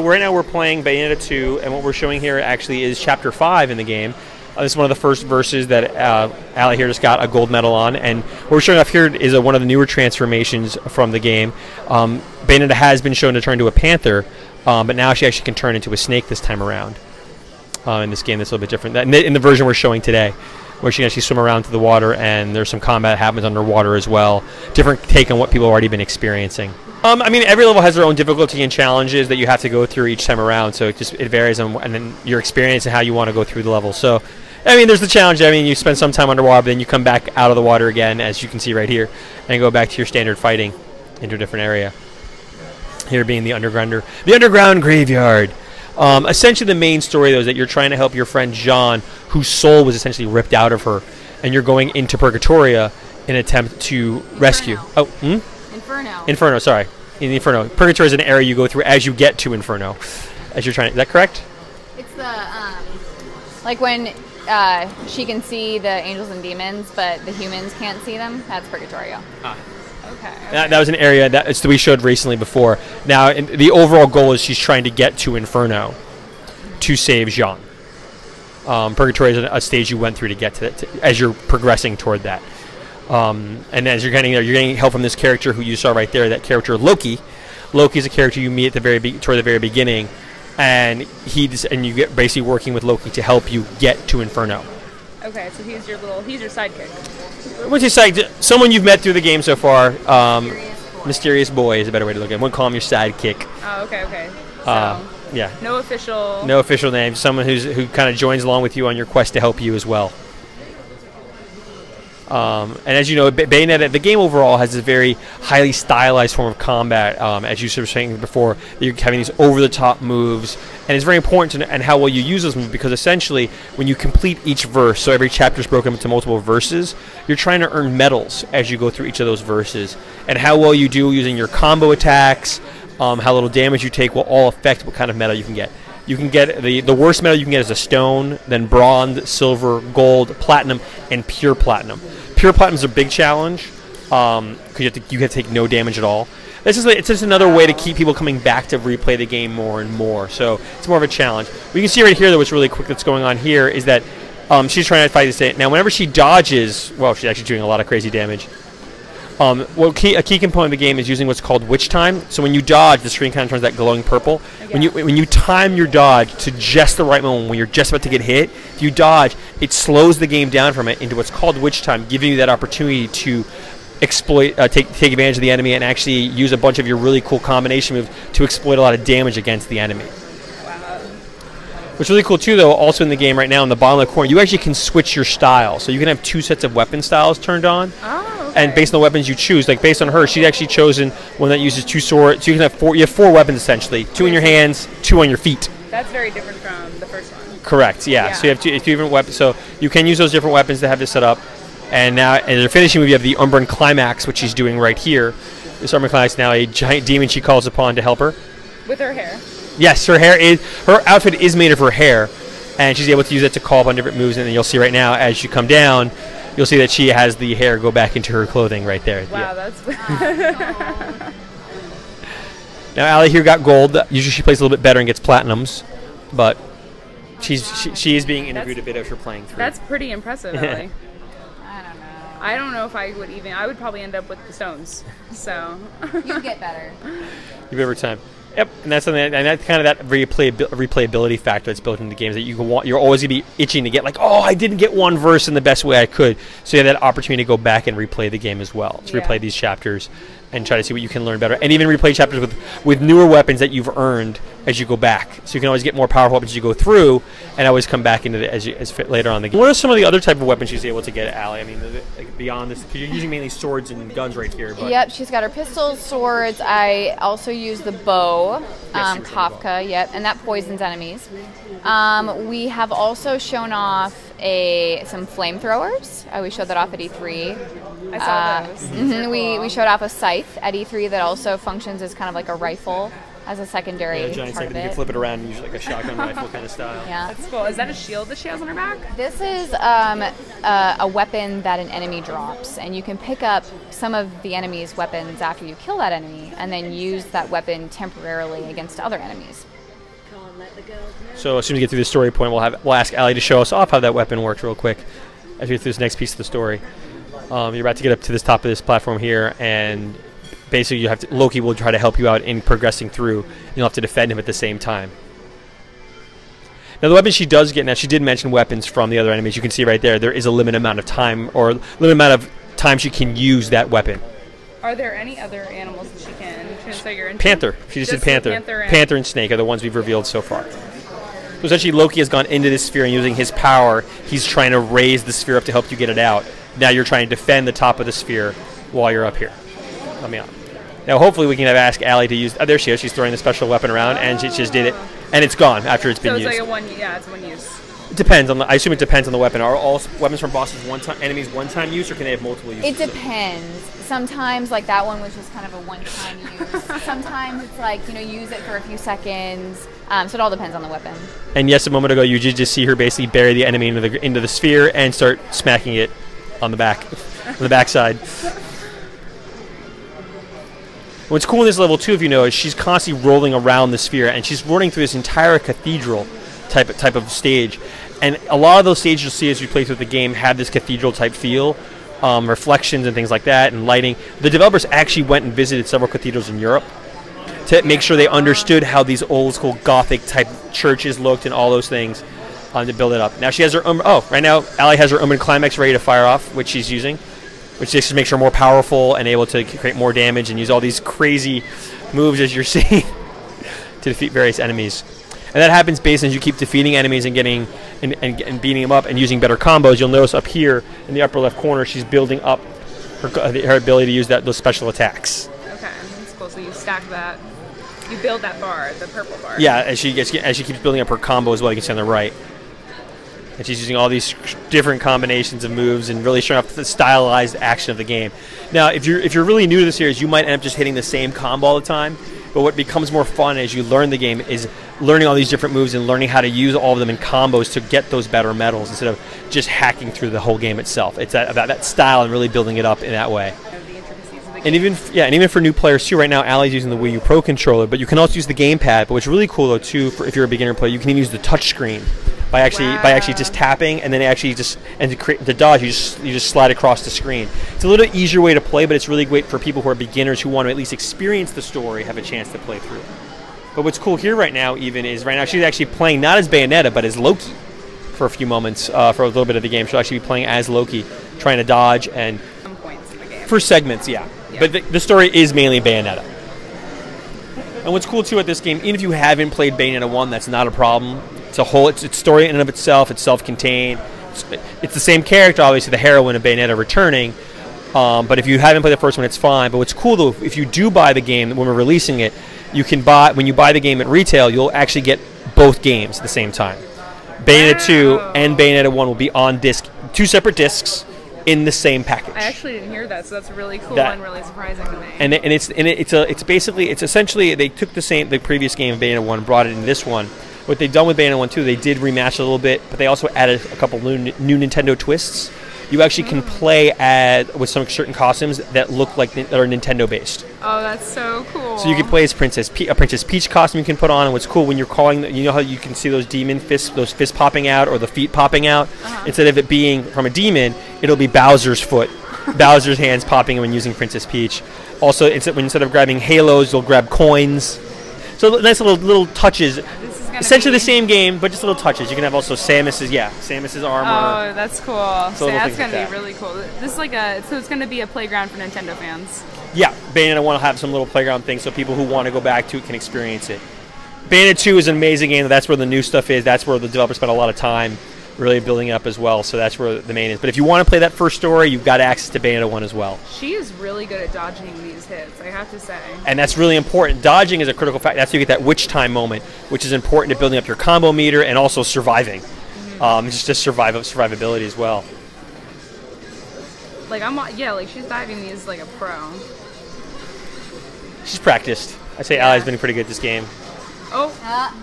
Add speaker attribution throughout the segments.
Speaker 1: Right now we're playing Bayonetta 2, and what we're showing here actually is Chapter 5 in the game. This is one of the first verses that Allie here just got a gold medal on, and what we're showing off here is one of the newer transformations from the game. Bayonetta has been shown to turn into a panther, but now she actually can turn into a snake this time around. In this game that's a little bit different. In the version we're showing today, where she can actually swim around to the water, and there's some combat that happens underwater as well. Different take on what people have already been experiencing. I mean, every level has their own difficulty and challenges that you have to go through each time around, so it varies on and then your experience and how you want to go through the level. So, I mean, there's the challenge. I mean, you spend some time underwater, but then you come back out of the water again, as you can see right here, and go back to your standard fighting into a different area. Here being the underground graveyard. Essentially, the main story, though, is that you're trying to help your friend Jean, whose soul was essentially ripped out of her, and you're going into Purgatoria in an attempt to rescue. Oh,
Speaker 2: Inferno.
Speaker 1: Inferno, sorry. In the Inferno. Purgatory is an area you go through as you get to Inferno. As you're trying. Is that correct?
Speaker 2: It's the like when she can see the angels and demons, but the humans can't see them. That's Purgatoria. Okay.
Speaker 1: That was an area that we showed recently before. Now, the overall goal is she's trying to get to Inferno to save Jean. Purgatory is a stage you went through to get to that, as you're progressing toward that. And as you're getting there, you're getting help from this character who you saw right there. That character, Loki. Loki is a character you meet at toward the very beginning, and you get basically working with Loki to help you get to Inferno.
Speaker 3: Okay, so he's your sidekick.
Speaker 1: What's your sidekick? Someone you've met through the game so far. Mysterious boy is a better way to look at him. We'll call him your sidekick.
Speaker 3: Oh, okay. So,
Speaker 1: yeah.
Speaker 3: No official
Speaker 1: name. Someone who kind of joins along with you on your quest to help you as well. And as you know, Bayonetta, the game overall has a very highly stylized form of combat. As you were saying before, you're having these over-the-top moves, and it's very important and how well you use those moves, because essentially, when you complete each verse, so every chapter is broken up into multiple verses, you're trying to earn medals as you go through each of those verses. And how well you do using your combo attacks, how little damage you take will all affect what kind of medal you can get. You can get the worst medal you can get is a stone, then bronze, silver, gold, platinum, and pure platinum. Pure platinum is a big challenge because you have to take no damage at all. It's just another way to keep people coming back to replay the game more and more. So it's more of a challenge. What you can see right here, though, what's really quick that's going on here is that she's trying to fight this thing. Now, whenever she dodges, well, she's actually doing a lot of crazy damage. A key component of the game is using what's called witch time. So when you dodge, the screen kind of turns that glowing purple. When you time your dodge to just the right moment, when you're just about to get hit, if you dodge, it slows the game down from it into what's called witch time, giving you that opportunity to exploit, take advantage of the enemy, and actually use a bunch of your really cool combination moves to exploit a lot of damage against the enemy. What's really cool too, though, also in the game right now in the bottom left corner, you actually can switch your style. So you can have two sets of weapon styles turned on.
Speaker 3: Oh, okay.
Speaker 1: And based on the weapons you choose, like based on her, she's actually chosen one that uses two swords. So you can have four. You have four weapons essentially: two in your hands, two on your feet.
Speaker 3: That's very different from the first one.
Speaker 1: Correct. Yeah. So you have two different weapons. So you can use those different weapons to have this set up. And now, as a finishing move, you have the Umbran Climax, which she's doing right here. This Umbran Climax is now a giant demon she calls upon to help her.
Speaker 3: With her hair.
Speaker 1: Yes, her outfit is made of her hair, and she's able to use it to call upon different moves. And then you'll see right now, as you come down, you'll see that she has the hair go back into her clothing right there.
Speaker 3: Wow,
Speaker 1: yeah.
Speaker 3: That's...
Speaker 1: Now, Allie here got gold. Usually she plays a little bit better and gets platinums, but she is being interviewed a bit as we're playing through.
Speaker 3: That's pretty impressive, Allie. I don't know if I would even... I would probably end up with the stones, so...
Speaker 2: You'd get better.
Speaker 1: You have over time. Yep, and that's something, and that's kind of that replayability factor that's built into the games that you're always gonna be itching to get, like, oh, I didn't get one verse in the best way I could, so you have that opportunity to go back and replay the game as well, to replay these chapters and try to see what you can learn better, and even replay chapters with newer weapons that you've earned as you go back, so you can always get more powerful weapons as you go through, and always come back into it as fit later on in the game. What are some of the other type of weapons she's able to get, Allie? I mean, like beyond this, because you're using mainly swords and guns right here. But
Speaker 2: yep, she's got her pistols, swords. I also use the bow, Kafka, yep, and that poisons enemies. We have also shown off some flamethrowers. We showed that off at E3.
Speaker 3: I saw those.
Speaker 2: Cool. We showed off a scythe at E3 that also functions as kind of like a rifle as a secondary
Speaker 1: giant
Speaker 2: part of
Speaker 1: you
Speaker 2: it.
Speaker 1: can flip it around and use like a shotgun rifle kind of style.
Speaker 2: Yeah.
Speaker 3: That's cool. Is that a shield that she has on her back?
Speaker 2: This is a weapon that an enemy drops, and you can pick up some of the enemy's weapons after you kill that enemy, and then use that weapon temporarily against other enemies.
Speaker 1: So as soon as we get through the story point, we'll ask Allie to show us off how that weapon works real quick as we get through this next piece of the story. You're about to get up to this top of this platform here, and basically Loki will try to help you out in progressing through. You'll have to defend him at the same time. Now the weapon she does get, now she did mention weapons from the other enemies. You can see right there, there is a limited amount of time, or limited amount of time she can use that weapon.
Speaker 3: Are there any other animals that she can translate your into?
Speaker 1: Panther. She just did Panther. Panther and Snake are the ones we've revealed so far. So essentially Loki has gone into this sphere and using his power, he's trying to raise the sphere up to help you get it out. Now you're trying to defend the top of the sphere while you're up here. Let me out. Now hopefully we can ask Allie to use, there she is, she's throwing the special weapon around and she just did it. And it's gone after it's been used.
Speaker 3: So it's like it's one use.
Speaker 1: It depends on I assume it depends on the weapon. Are all weapons from bosses enemies one-time use, or can they have multiple uses?
Speaker 2: It depends. Sometimes, like that one was just kind of a one-time use. Sometimes it's like, use it for a few seconds. So it all depends on the weapon. And yes, a moment ago you did just see her basically bury the enemy into the sphere and start smacking it on the back, on the backside. What's cool in this level too, if you know, is she's constantly rolling around the sphere, and she's running through this entire cathedral type of stage. And a lot of those stages you'll see as you play through the game have this cathedral type feel, reflections and things like that, and lighting. The developers actually went and visited several cathedrals in Europe to make sure they understood how these old school Gothic type churches looked and all those things to build it up. Now she has her right now Allie has her Climax ready to fire off, which she's using, which just makes her more powerful and able to create more damage and use all these crazy moves as you're seeing to defeat various enemies. And that happens based on as you keep defeating enemies and getting and beating them up and using better combos. You'll notice up here in the upper left corner, she's building up her ability to use those special attacks.
Speaker 3: Okay, that's cool. So you stack that, you build that bar, the purple bar.
Speaker 1: Yeah, as she keeps building up her combo as well. You can see on the right, and she's using all these different combinations of moves and really showing off the stylized action of the game. Now, if you're really new to the series, you might end up just hitting the same combo all the time. But what becomes more fun as you learn the game is learning all these different moves and learning how to use all of them in combos to get those better medals instead of just hacking through the whole game itself. It's about that style and really building it up in that way. And even for new players too, right now Allie's using the Wii U Pro controller, but you can also use the gamepad. But what's really cool though too, if you're a beginner player, you can even use the touch screen by actually just tapping, and then to create the dodge, you just slide across the screen. It's a little easier way to play, but it's really great for people who are beginners who want to at least experience the story, have a chance to play through it. But what's cool here right now she's actually playing not as Bayonetta but as Loki for a few moments for a little bit of the game. She'll actually be playing as Loki, trying to dodge and
Speaker 3: some points in the game.
Speaker 1: For segments, yeah. But the story is mainly Bayonetta. And what's cool too at this game, even if you haven't played Bayonetta 1, that's not a problem. It's story in and of itself. It's self-contained. It's the same character, obviously, the heroine of Bayonetta returning. But if you haven't played the first one, it's fine. But what's cool though, if you do buy the game when we're releasing it, when you buy the game at retail, you'll actually get both games at the same time. Bayonetta 2 and Bayonetta 1 will be on disc, 2 separate discs in the same package.
Speaker 3: I actually didn't hear that, so that's really cool and really surprising to me.
Speaker 1: And it's essentially they took the previous game of Bayonetta 1 and brought it into this one. What they've done with Bayonetta 1 too, they did rematch it a little bit, but they also added a couple new Nintendo twists. You actually can play with some certain costumes that look like that are Nintendo based.
Speaker 3: Oh, that's so cool!
Speaker 1: So you can play as a Princess Peach costume you can put on. And what's cool when you're calling, you know how you can see those demon fists, those fists popping out or the feet popping out. Instead of it being from a demon, it'll be Bowser's foot, Bowser's hands popping when using Princess Peach. Also, instead of grabbing halos, you'll grab coins. So nice little touches. Essentially the same game, but just little touches. You can have also Samus's armor.
Speaker 3: Oh, that's cool. So that's going to be really cool. This is so it's going to be a playground for Nintendo fans.
Speaker 1: Yeah, Bayonetta 1 will have some little playground things so people who want to go back to it can experience it. Bayonetta 2 is an amazing game. That's where the new stuff is. That's where the developers spent a lot of time really building it up as well. So that's where the main is. But if you want to play that first story, you've got access to Bayonetta 1 as well.
Speaker 3: She is really good at dodging these hits, I have to say.
Speaker 1: And that's really important. Dodging is a critical factor. That's how you get that witch time moment, which is important to building up your combo meter and also surviving. Just survivability as well.
Speaker 3: She's diving these like a pro.
Speaker 1: She's practiced. I say Allie's been pretty good at this game.
Speaker 3: Oh,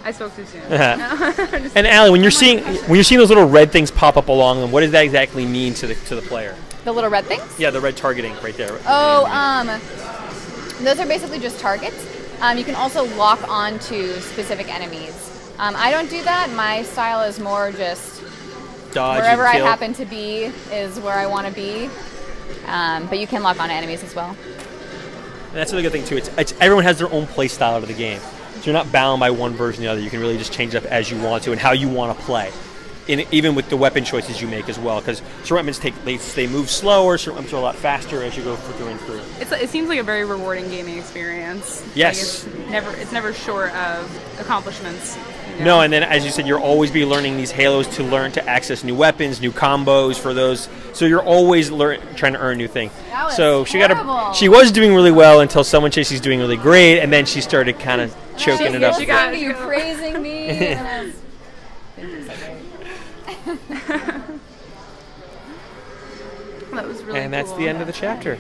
Speaker 3: I spoke too soon.
Speaker 1: And Allie, when you're seeing those little red things pop up along them, what does that exactly mean to the player?
Speaker 2: The little red things?
Speaker 1: Yeah, the red targeting right there.
Speaker 2: Those are basically just targets. You can also lock onto specific enemies. I don't do that. My style is more just
Speaker 1: Dodge.
Speaker 2: wherever
Speaker 1: and
Speaker 2: I
Speaker 1: kill.
Speaker 2: happen to be is where I want to be. But you can lock on enemies as well.
Speaker 1: And that's the good thing too. It's everyone has their own play style to the game, so you're not bound by one version or the other. You can really just change it up as you want to and how you want to play. Even with the weapon choices you make as well, because certain weapons they move slower, certain weapons are a lot faster as you go through and through.
Speaker 3: It seems like a very rewarding gaming experience.
Speaker 1: Yes.
Speaker 3: Like it's never short of accomplishments. You know?
Speaker 1: No, and then as you said, you'll always be learning these halos to learn to access new weapons, new combos for those. So you're always trying to earn a new thing.
Speaker 2: That was
Speaker 1: so
Speaker 2: terrible.
Speaker 1: she was doing really well until someone said she's doing really great, and then she started kind of choking it up.
Speaker 2: She got you praising me. And I was,
Speaker 3: that was really
Speaker 1: And that's
Speaker 3: cool.
Speaker 1: the end of the chapter.